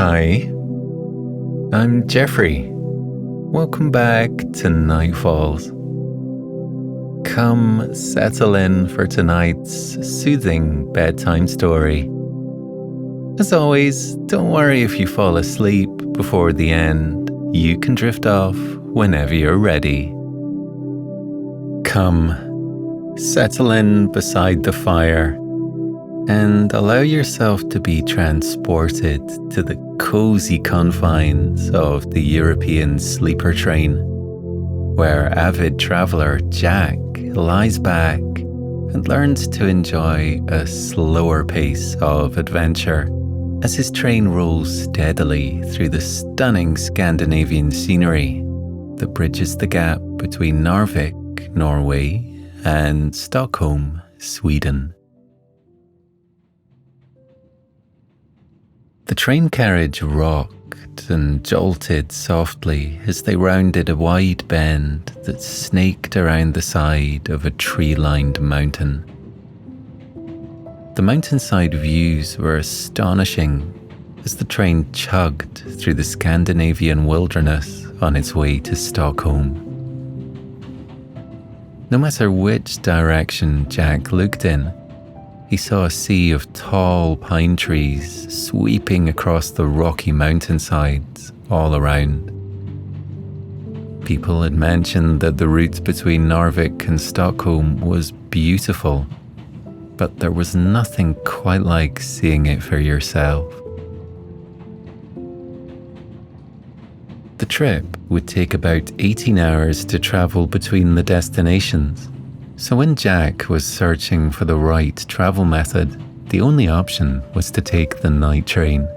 Hi, I'm Geoffrey. Welcome back to Nightfalls. Come settle in for tonight's soothing bedtime story. As always, don't worry if you fall asleep before the end. You can drift off whenever you're ready. Come, settle in beside the fire and allow yourself to be transported to the cozy confines of the European sleeper train, where avid traveller Jack lies back and learns to enjoy a slower pace of adventure as his train rolls steadily through the stunning Scandinavian scenery that bridges the gap between Narvik, Norway, and Stockholm, Sweden. The train carriage rocked and jolted softly as they rounded a wide bend that snaked around the side of a tree-lined mountain. The mountainside views were astonishing as the train chugged through the Scandinavian wilderness on its way to Stockholm. No matter which direction Jack looked in, he saw a sea of tall pine trees sweeping across the rocky mountainsides all around. People had mentioned that the route between Narvik and Stockholm was beautiful, but there was nothing quite like seeing it for yourself. The trip would take about 18 hours to travel between the destinations. So when Jack was searching for the right travel method, the only option was to take the night train.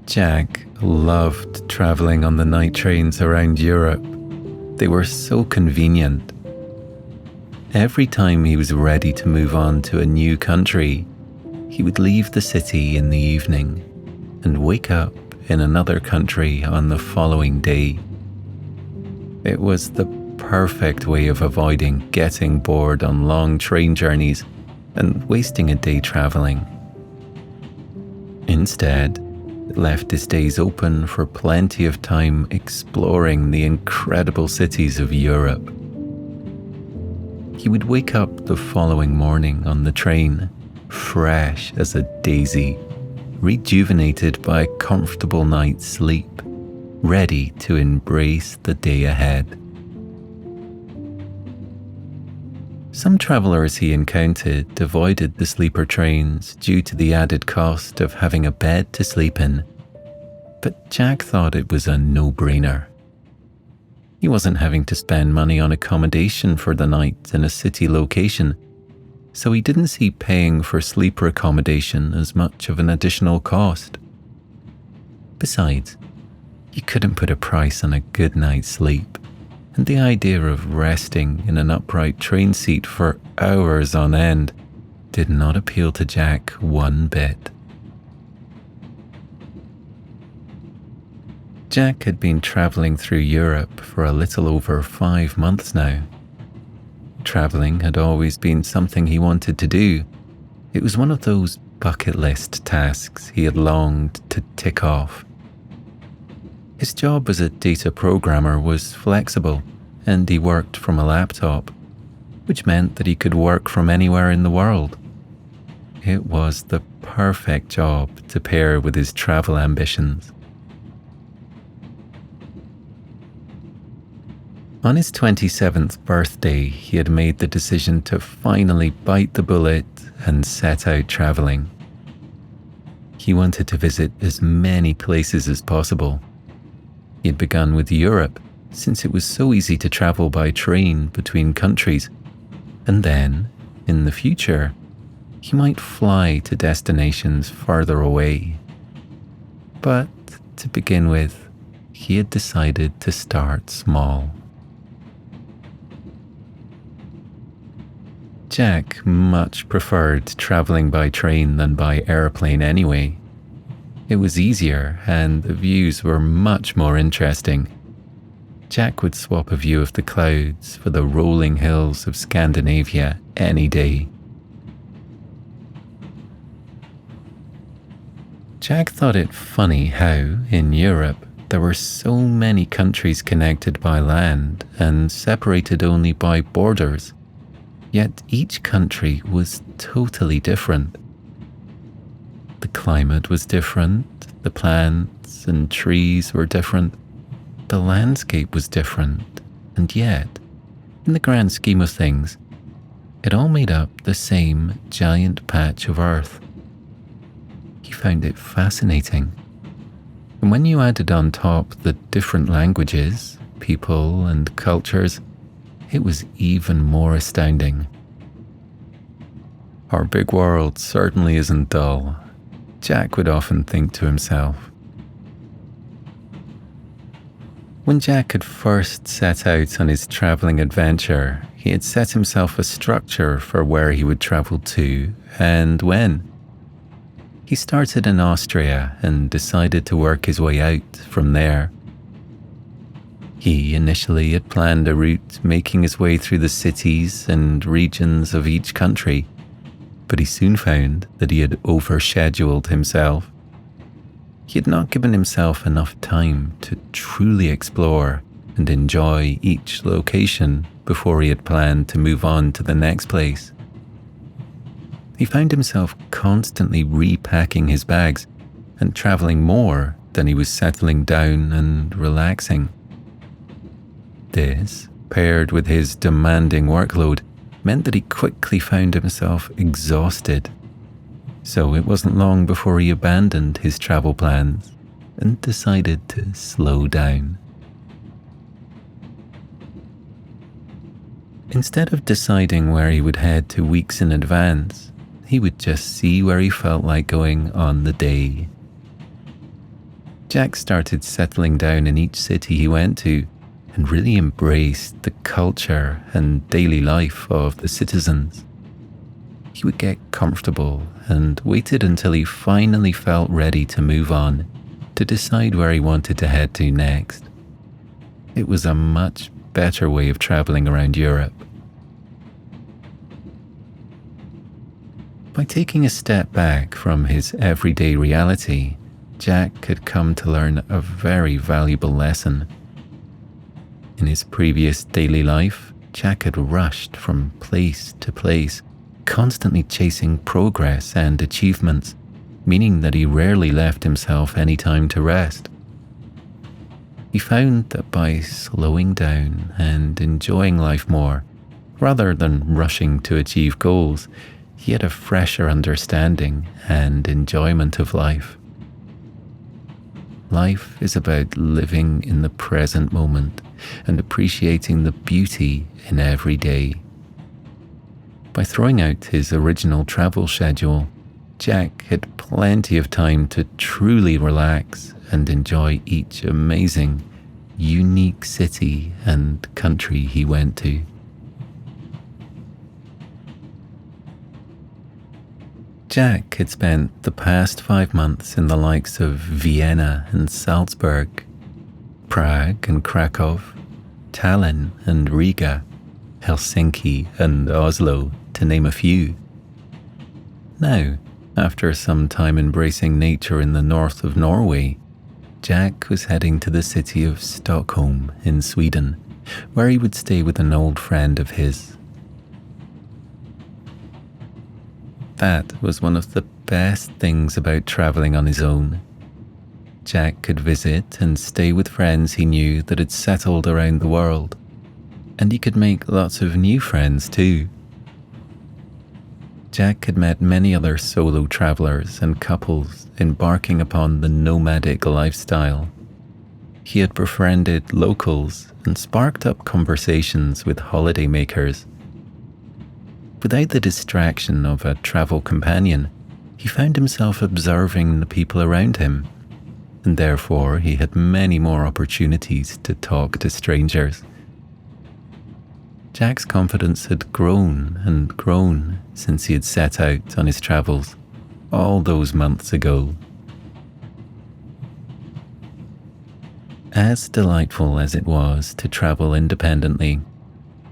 Jack loved traveling on the night trains around Europe. They were so convenient. Every time he was ready to move on to a new country, he would leave the city in the evening and wake up in another country on the following day. It was the perfect way of avoiding getting bored on long train journeys and wasting a day traveling. Instead, it left his days open for plenty of time exploring the incredible cities of Europe. He would wake up the following morning on the train, fresh as a daisy, rejuvenated by a comfortable night's sleep, ready to embrace the day ahead. Some travellers he encountered avoided the sleeper trains due to the added cost of having a bed to sleep in, but Jack thought it was a no-brainer. He wasn't having to spend money on accommodation for the night in a city location, so he didn't see paying for sleeper accommodation as much of an additional cost. Besides, you couldn't put a price on a good night's sleep, and the idea of resting in an upright train seat for hours on end did not appeal to Jack one bit. Jack had been travelling through Europe for a little over 5 months now. Travelling had always been something he wanted to do. It was one of those bucket list tasks he had longed to tick off. His job as a data programmer was flexible, and he worked from a laptop, which meant that he could work from anywhere in the world. It was the perfect job to pair with his travel ambitions. On his 27th birthday, he had made the decision to finally bite the bullet and set out traveling. He wanted to visit as many places as possible. He had begun with Europe, since it was so easy to travel by train between countries, and then, in the future, he might fly to destinations further away. But to begin with, he had decided to start small. Jack much preferred traveling by train than by airplane anyway. It was easier, and the views were much more interesting. Jack would swap a view of the clouds for the rolling hills of Scandinavia any day. Jack thought it funny how, in Europe, there were so many countries connected by land and separated only by borders, yet each country was totally different. The climate was different, the plants and trees were different, the landscape was different, and yet, in the grand scheme of things, it all made up the same giant patch of earth. He found it fascinating. And when you added on top the different languages, people, and cultures, it was even more astounding. Our big world certainly isn't dull, Jack would often think to himself. When Jack had first set out on his travelling adventure, he had set himself a structure for where he would travel to and when. He started in Austria and decided to work his way out from there. He initially had planned a route making his way through the cities and regions of each country, but he soon found that he had overscheduled himself. He had not given himself enough time to truly explore and enjoy each location before he had planned to move on to the next place. He found himself constantly repacking his bags and travelling more than he was settling down and relaxing. This, paired with his demanding workload, meant that he quickly found himself exhausted. So it wasn't long before he abandoned his travel plans and decided to slow down. Instead of deciding where he would head to weeks in advance, he would just see where he felt like going on the day. Jack started settling down in each city he went to and really embraced the culture and daily life of the citizens. He would get comfortable and waited until he finally felt ready to move on, to decide where he wanted to head to next. It was a much better way of traveling around Europe. By taking a step back from his everyday reality, Jack had come to learn a very valuable lesson. In his previous daily life, Jack had rushed from place to place, constantly chasing progress and achievements, meaning that he rarely left himself any time to rest. He found that by slowing down and enjoying life more, rather than rushing to achieve goals, he had a fresher understanding and enjoyment of life. Life is about living in the present moment and appreciating the beauty in every day. By throwing out his original travel schedule, Jack had plenty of time to truly relax and enjoy each amazing, unique city and country he went to. Jack had spent the past 5 months in the likes of Vienna and Salzburg, Prague and Krakow, Tallinn and Riga, Helsinki and Oslo, to name a few. Now, after some time embracing nature in the north of Norway, Jack was heading to the city of Stockholm in Sweden, where he would stay with an old friend of his. That was one of the best things about traveling on his own. Jack could visit and stay with friends he knew that had settled around the world, and he could make lots of new friends too. Jack had met many other solo travelers and couples embarking upon the nomadic lifestyle. He had befriended locals and sparked up conversations with holidaymakers. Without the distraction of a travel companion, he found himself observing the people around him, and therefore he had many more opportunities to talk to strangers. Jack's confidence had grown and grown since he had set out on his travels all those months ago. As delightful as it was to travel independently,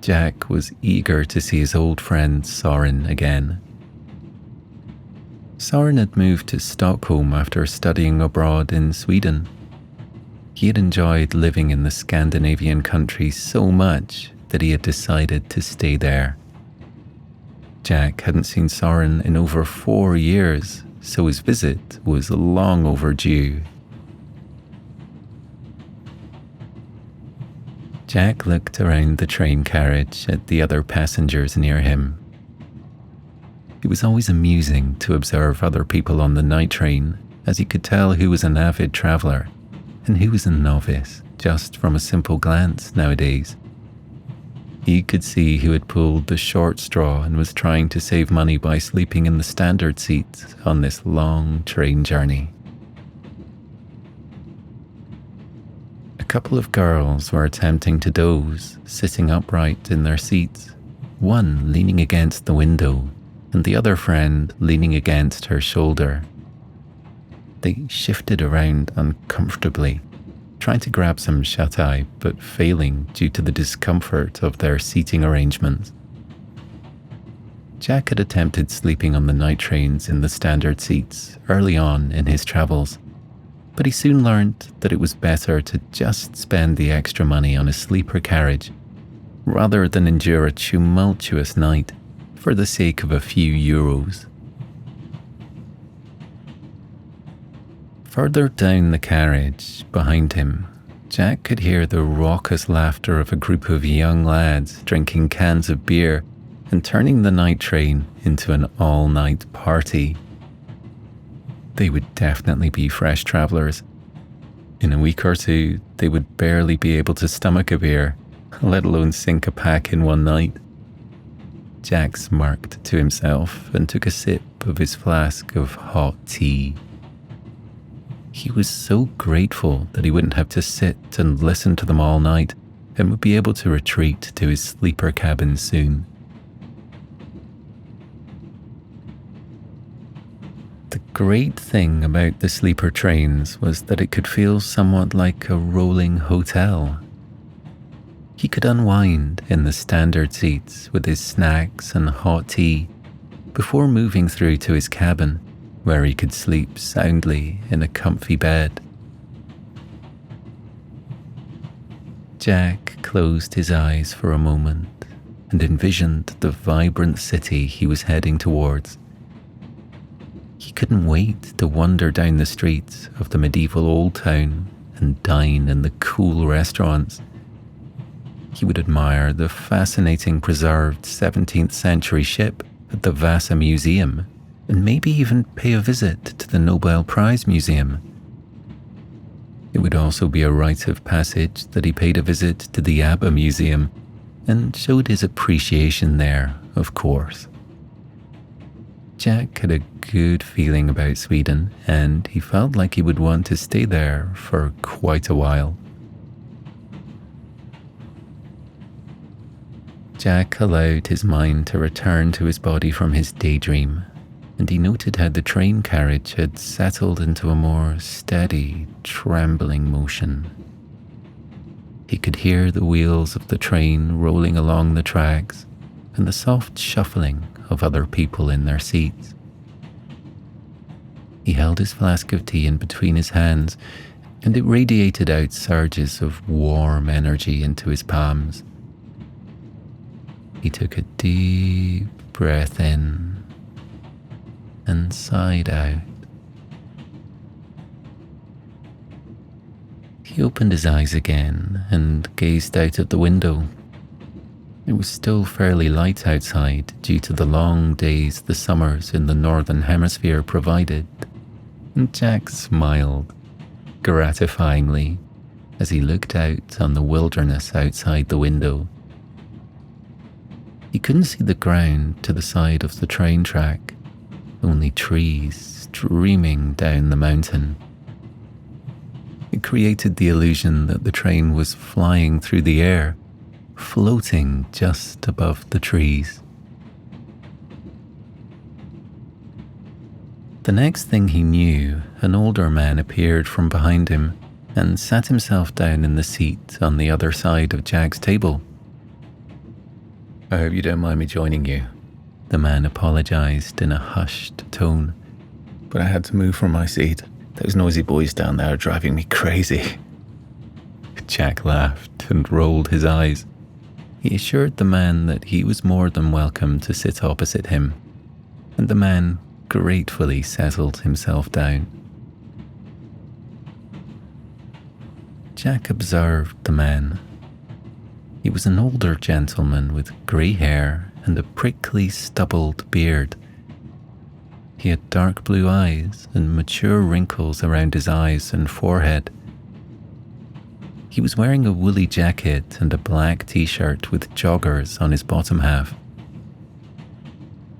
Jack was eager to see his old friend Soren again. Soren had moved to Stockholm after studying abroad in Sweden. He had enjoyed living in the Scandinavian countries so much that he had decided to stay there. Jack hadn't seen Soren in over 4 years, so his visit was long overdue. Jack looked around the train carriage at the other passengers near him. It was always amusing to observe other people on the night train, as he could tell who was an avid traveller and who was a novice just from a simple glance nowadays. He could see who had pulled the short straw and was trying to save money by sleeping in the standard seats on this long train journey. A couple of girls were attempting to doze, sitting upright in their seats, one leaning against the window and the other friend leaning against her shoulder. They shifted around uncomfortably, trying to grab some shut-eye, but failing due to the discomfort of their seating arrangements. Jack had attempted sleeping on the night trains in the standard seats early on in his travels, but he soon learned that it was better to just spend the extra money on a sleeper carriage rather than endure a tumultuous night for the sake of a few euros. Further down the carriage, behind him, Jack could hear the raucous laughter of a group of young lads drinking cans of beer and turning the night train into an all-night party. They would definitely be fresh travellers. In a week or two, they would barely be able to stomach a beer, let alone sink a pack in one night. Jack smirked to himself and took a sip of his flask of hot tea. He was so grateful that he wouldn't have to sit and listen to them all night and would be able to retreat to his sleeper cabin soon. The great thing about the sleeper trains was that it could feel somewhat like a rolling hotel. He could unwind in the standard seats with his snacks and hot tea before moving through to his cabin, where he could sleep soundly in a comfy bed. Jack closed his eyes for a moment and envisioned the vibrant city he was heading towards. He couldn't wait to wander down the streets of the medieval old town and dine in the cool restaurants. He would admire the fascinating preserved 17th century ship at the Vasa Museum and maybe even pay a visit to the Nobel Prize Museum. It would also be a rite of passage that he paid a visit to the ABBA Museum and showed his appreciation there, of course. Jack had a good feeling about Sweden, and he felt like he would want to stay there for quite a while. Jack allowed his mind to return to his body from his daydream, and he noted how the train carriage had settled into a more steady, trembling motion. He could hear the wheels of the train rolling along the tracks and the soft shuffling of other people in their seats. He held his flask of tea in between his hands, and it radiated out surges of warm energy into his palms. He took a deep breath in and sighed out. He opened his eyes again and gazed out at the window. It was still fairly light outside due to the long days the summers in the northern hemisphere provided, and Jack smiled gratifyingly as he looked out on the wilderness outside the window. He couldn't see the ground to the side of the train track, only trees streaming down the mountain. It created the illusion that the train was flying through the air, floating just above the trees. The next thing he knew, an older man appeared from behind him and sat himself down in the seat on the other side of Jack's table. "I hope you don't mind me joining you," the man apologized in a hushed tone, but I had to move from my seat. Those noisy boys down there are driving me crazy. Jack laughed and rolled his eyes. He assured the man that he was more than welcome to sit opposite him, and the man gratefully settled himself down. Jack observed the man. He was an older gentleman with grey hair and a prickly, stubbled beard. He had dark blue eyes and mature wrinkles around his eyes and forehead. He was wearing a woolly jacket and a black t-shirt with joggers on his bottom half.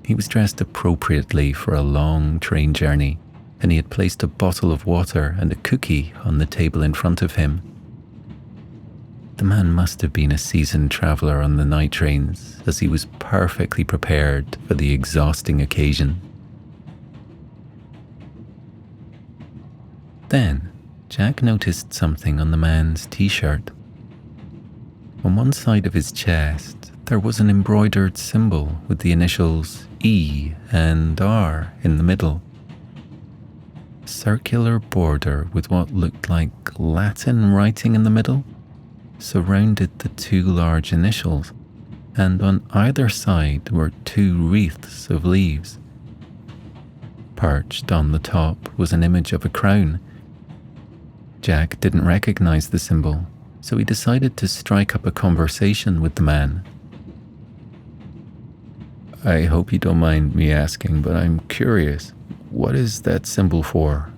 He was dressed appropriately for a long train journey, and he had placed a bottle of water and a cookie on the table in front of him. The man must have been a seasoned traveller on the night trains, as he was perfectly prepared for the exhausting occasion. Then, Jack noticed something on the man's t-shirt. On one side of his chest, there was an embroidered symbol with the initials E and R in the middle. A circular border with what looked like Latin writing in the middle surrounded the two large initials, and on either side were two wreaths of leaves. Perched on the top was an image of a crown. Jack didn't recognize the symbol, so he decided to strike up a conversation with the man. "I hope you don't mind me asking, but I'm curious. What is that symbol for?"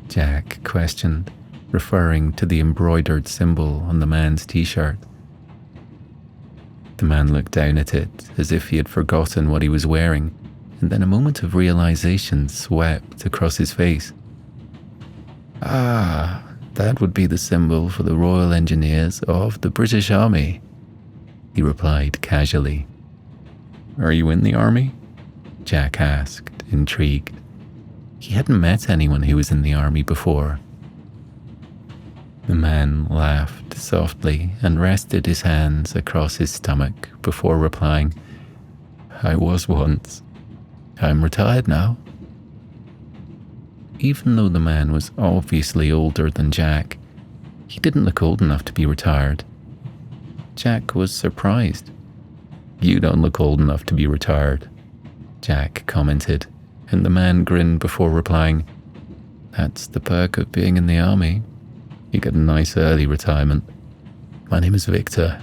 Jack questioned, referring to the embroidered symbol on the man's t-shirt. The man looked down at it as if he had forgotten what he was wearing, and then a moment of realization swept across his face. "Ah, that would be the symbol for the Royal Engineers of the British Army," he replied casually. "Are you in the army?" Jack asked, intrigued. He hadn't met anyone who was in the army before. The man laughed softly and rested his hands across his stomach before replying, "I was once. I'm retired now." Even though the man was obviously older than Jack, he didn't look old enough to be retired. Jack was surprised. "You don't look old enough to be retired," Jack commented, and the man grinned before replying, "That's the perk of being in the army. You get a nice early retirement. My name is Victor."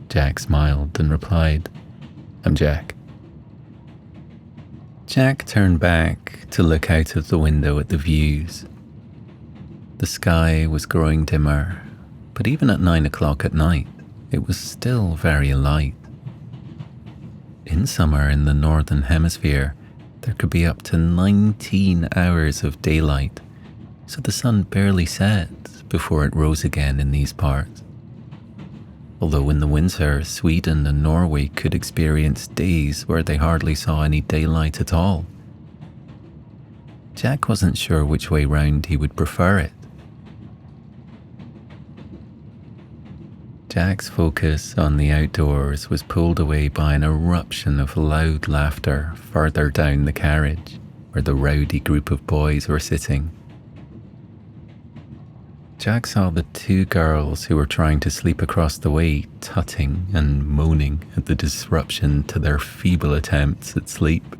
Jack smiled and replied, "I'm Jack." Jack turned back to look out of the window at the views. The sky was growing dimmer, but even at 9 o'clock at night, it was still very light. In summer in the Northern Hemisphere, there could be up to 19 hours of daylight, so the sun barely set before it rose again in these parts. Although in the winter, Sweden and Norway could experience days where they hardly saw any daylight at all. Jack wasn't sure which way round he would prefer it. Jack's focus on the outdoors was pulled away by an eruption of loud laughter further down the carriage, where the rowdy group of boys were sitting. Jack saw the two girls who were trying to sleep across the way tutting and moaning at the disruption to their feeble attempts at sleep.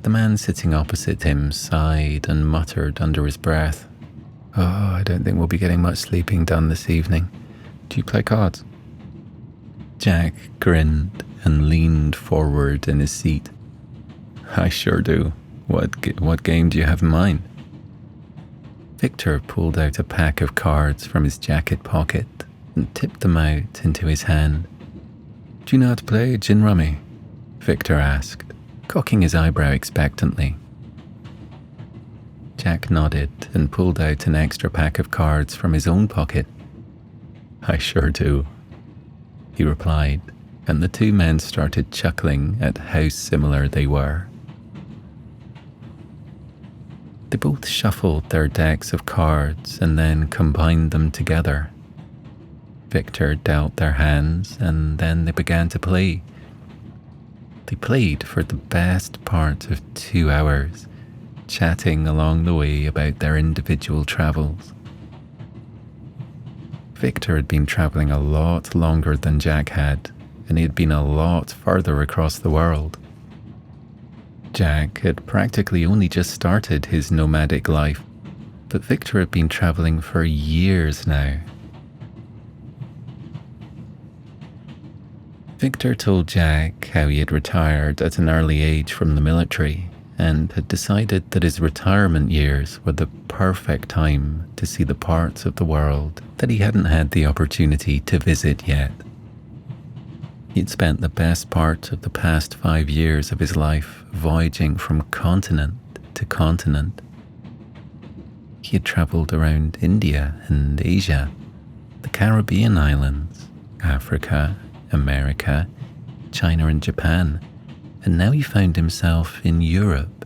The man sitting opposite him sighed and muttered under his breath, "Oh, I don't think we'll be getting much sleeping done this evening. Do you play cards?" Jack grinned and leaned forward in his seat. "I sure do. What game do you have in mind?" Victor pulled out a pack of cards from his jacket pocket and tipped them out into his hand. "Do you know how to play gin rummy?" Victor asked, cocking his eyebrow expectantly. Jack nodded and pulled out an extra pack of cards from his own pocket. "I sure do," he replied, and the two men started chuckling at how similar they were. They both shuffled their decks of cards and then combined them together. Victor dealt their hands and then they began to play. They played for the best part of 2 hours, chatting along the way about their individual travels. Victor had been traveling a lot longer than Jack had, and he had been a lot further across the world. Jack had practically only just started his nomadic life, but Victor had been traveling for years now. Victor told Jack how he had retired at an early age from the military and had decided that his retirement years were the perfect time to see the parts of the world that he hadn't had the opportunity to visit yet. He'd spent the best part of the past 5 years of his life voyaging from continent to continent. He had travelled around India and Asia, the Caribbean islands, Africa, America, China and Japan, and now he found himself in Europe.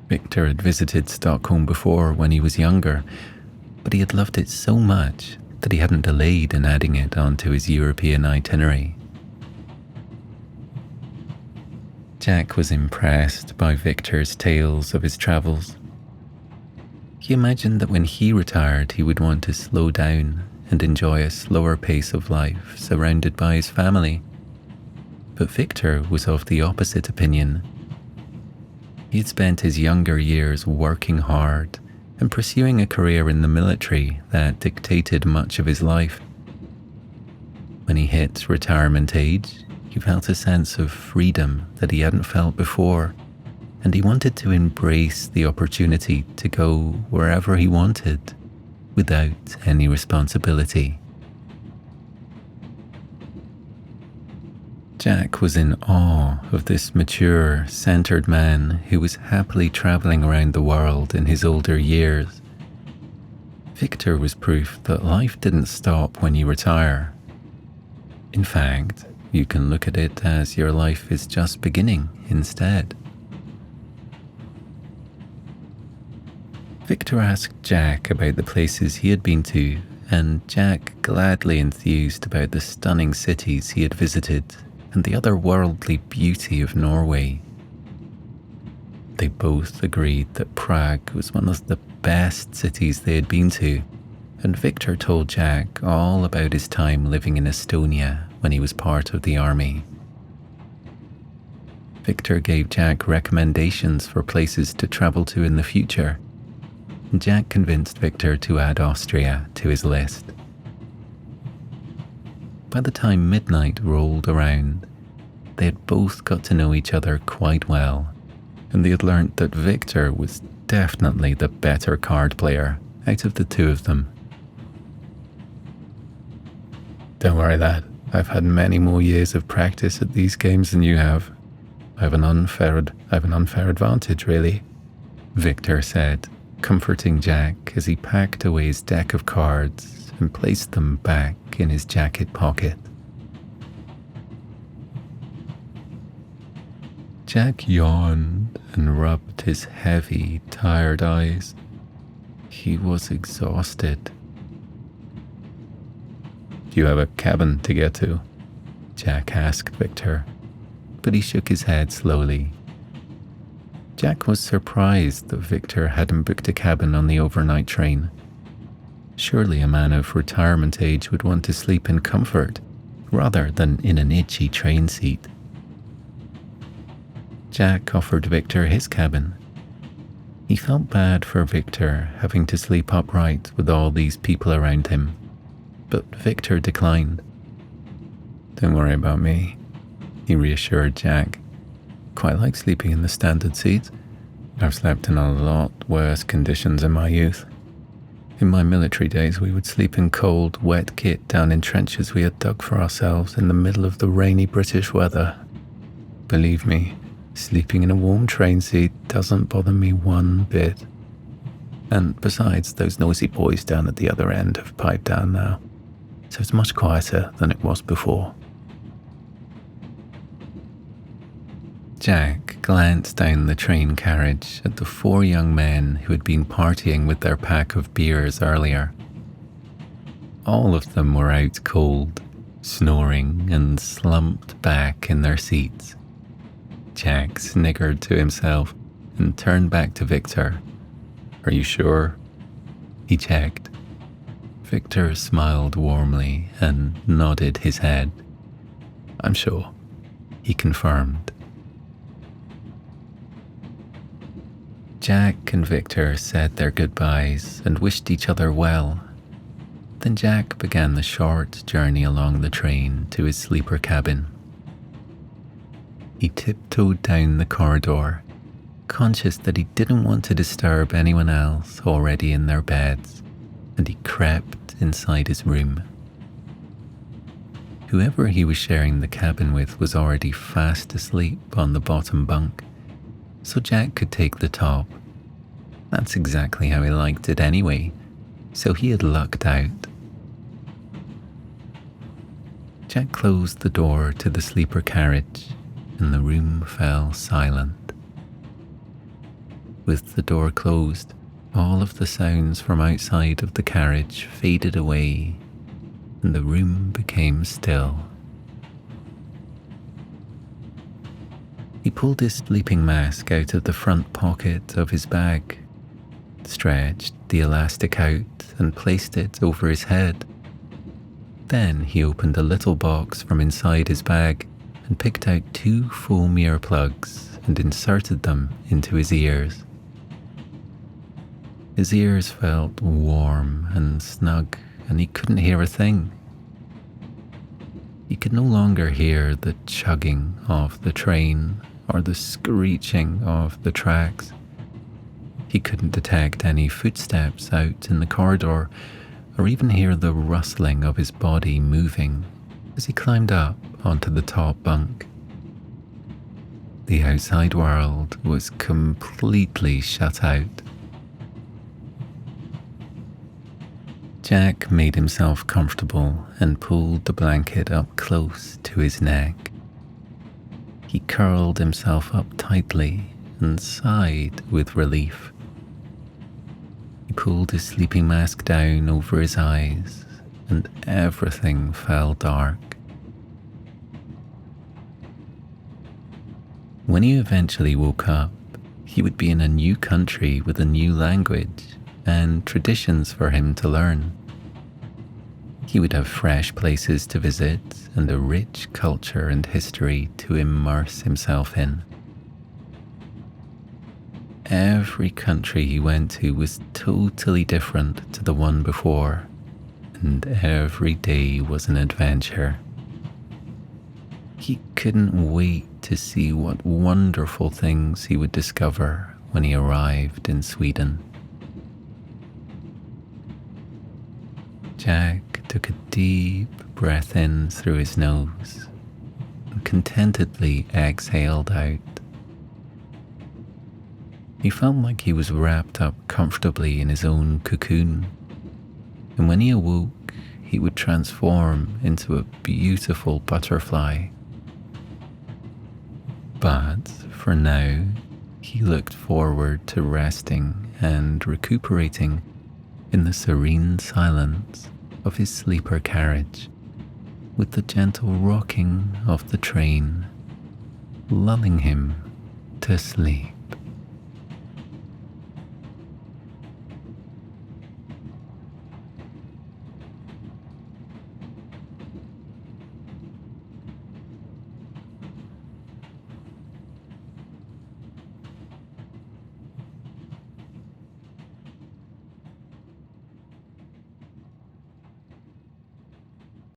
Victor had visited Stockholm before when he was younger, but he had loved it so much that he hadn't delayed in adding it onto his European itinerary. Jack was impressed by Victor's tales of his travels. He imagined that when he retired he would want to slow down and enjoy a slower pace of life surrounded by his family. But Victor was of the opposite opinion. He had spent his younger years working hard and pursuing a career in the military that dictated much of his life. When he hit retirement age, he felt a sense of freedom that he hadn't felt before, and he wanted to embrace the opportunity to go wherever he wanted without any responsibility. Jack was in awe of this mature, centered man who was happily traveling around the world in his older years. Victor was proof that life didn't stop when you retire. In fact, you can look at it as your life is just beginning instead. Victor asked Jack about the places he had been to, and Jack gladly enthused about the stunning cities he had visited and the otherworldly beauty of Norway. They both agreed that Prague was one of the best cities they had been to, and Victor told Jack all about his time living in Estonia when he was part of the army. Victor gave Jack recommendations for places to travel to in the future, and Jack convinced Victor to add Austria to his list. By the time midnight rolled around, they had both got to know each other quite well, and they had learnt that Victor was definitely the better card player out of the two of them. "Don't worry, lad. I've had many more years of practice at these games than you have. I have an unfair advantage, really," Victor said, comforting Jack as he packed away his deck of cards and placed them back in his jacket pocket. Jack yawned and rubbed his heavy, tired eyes. He was exhausted. "Do you have a cabin to get to?" Jack asked Victor, but he shook his head slowly. Jack was surprised that Victor hadn't booked a cabin on the overnight train. Surely a man of retirement age would want to sleep in comfort rather than in an itchy train seat. Jack offered Victor his cabin. He felt bad for Victor having to sleep upright with all these people around him, but Victor declined. "Don't worry about me," he reassured Jack. "Quite like sleeping in the standard seat. I've slept in a lot worse conditions in my youth. In my military days, we would sleep in cold, wet kit down in trenches we had dug for ourselves in the middle of the rainy British weather. Believe me, sleeping in a warm train seat doesn't bother me one bit. And besides, those noisy boys down at the other end have piped down now, so it's much quieter than it was before." Jack glanced down the train carriage at the 4 young men who had been partying with their pack of beers earlier. All of them were out cold, snoring and slumped back in their seats. Jack sniggered to himself and turned back to Victor. "Are you sure?" he checked. Victor smiled warmly and nodded his head. "I'm sure," he confirmed. Jack and Victor said their goodbyes and wished each other well. Then Jack began the short journey along the train to his sleeper cabin. He tiptoed down the corridor, conscious that he didn't want to disturb anyone else already in their beds, and he crept inside his room. Whoever he was sharing the cabin with was already fast asleep on the bottom bunk, so Jack could take the top. That's exactly how he liked it anyway, so he had lucked out. Jack closed the door to the sleeper carriage, and the room fell silent. With the door closed, all of the sounds from outside of the carriage faded away, and the room became still. He pulled his sleeping mask out of the front pocket of his bag, stretched the elastic out and placed it over his head. Then he opened a little box from inside his bag and picked out 2 foam earplugs and inserted them into his ears. His ears felt warm and snug, and he couldn't hear a thing. He could no longer hear the chugging of the train or the screeching of the tracks. He couldn't detect any footsteps out in the corridor or even hear the rustling of his body moving as he climbed up onto the top bunk. The outside world was completely shut out. Jack made himself comfortable and pulled the blanket up close to his neck. He curled himself up tightly and sighed with relief. He pulled his sleeping mask down over his eyes, and everything fell dark. When he eventually woke up, he would be in a new country with a new language and traditions for him to learn. He would have fresh places to visit and a rich culture and history to immerse himself in. Every country he went to was totally different to the one before, and every day was an adventure. He couldn't wait to see what wonderful things he would discover when he arrived in Sweden. Jack took a deep breath in through his nose and contentedly exhaled out. He felt like he was wrapped up comfortably in his own cocoon, and when he awoke, he would transform into a beautiful butterfly. But for now, he looked forward to resting and recuperating in the serene silence of his sleeper carriage, with the gentle rocking of the train lulling him to sleep.